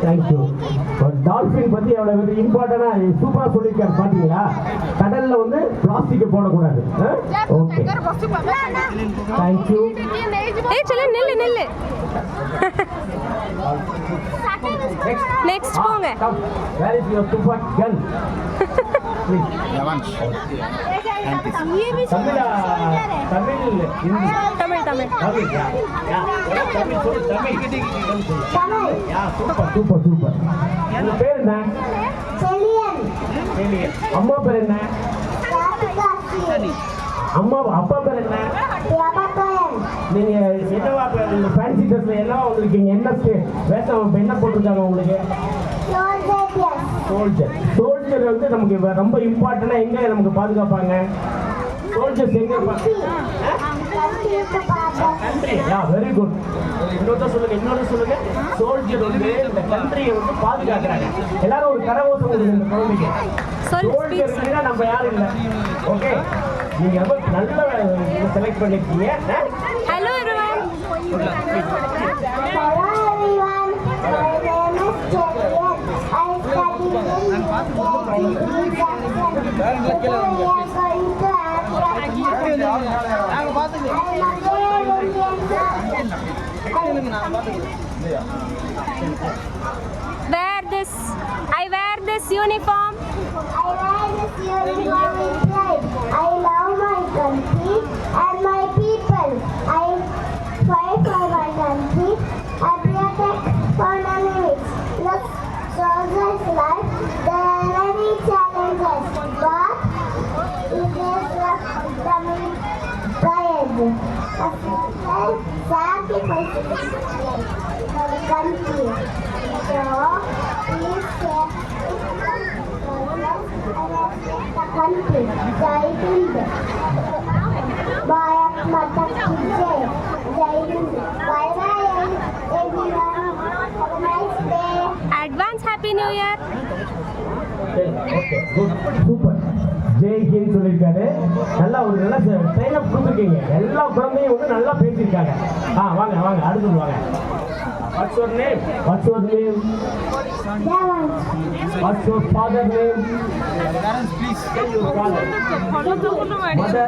Thank you. Dolphin பத்தி எவ்வளவு இம்பார்ட்டண்டா சூப்பரா சொல்லியிருக்காரு பாத்தீங்களா? கடல்ல வந்து பிளாஸ்டிக் போடக்கூடாது. Okay thank you. ஏய் चलो நில்லு நில்லு. நெக்ஸ்ட் போங்க. வேர் இஸ் யுவர் துப்பாக்கி gun? Tamil Tamil super super. உங்க பேர் என்ன? அம்மா பேர் என்ன? அம்மா அப்பா பேர் என்ன? நீங்க என்னவா ஃபேன்சி ட்ரெஸ்ல என்னவா வந்திருக்கீங்க? என்ன வேஷம் என்ன போட்டிருக்காங்க உங்களுக்கு? சோல்ஜர். சோல்ஜர் வந்து நமக்கு ரொம்ப இம்பார்ட்டண்டா எங்க நமக்கு பாதுகாப்பாங்க? சோல்ஜர்ஸ் எங்க இருப்பாங்க? கண்ட்ரி. Very good. இன்னொரு சொல்லுங்க. சோல்ஜர் வந்து இந்த கண்ட்ரியை வந்து பாதுகாக்கிறாங்க. எல்லாரும் ஒரு கரகோஷம் கொடுங்க இந்த குழந்தைக்கு. சோல்ஜர் நம்ம யாரும் இல்லை. ஓகே, நீங்க நல்ல செலக்ட் பண்ணிருக்கீங்க. Hello everyone. I wear this uniform. With pride. I love my country and my people. I fight for my country. I protect for my limits. Look, soldiers' life. There are many challenges, but it is the main pride. Sacrifice for the country. So, please share the country. Jai Hind. Bharat Mata Ki Jai. Jai Hind. Bye bye everyone. Have a nice day. Advance Happy New Year. Okay good super. Jai Hind சொல்லியிருக்காரு. நல்லா ஒரு நல்ல train up கொடுத்துருக்கீங்க. எல்லா குழந்தையும் வந்து நல்லா பேசியிருக்காங்க. வாங்க வாங்க அடுத்து வாங்க. What's your name? What's your name? What's your father name? Parents, please. Tell your father. Mother.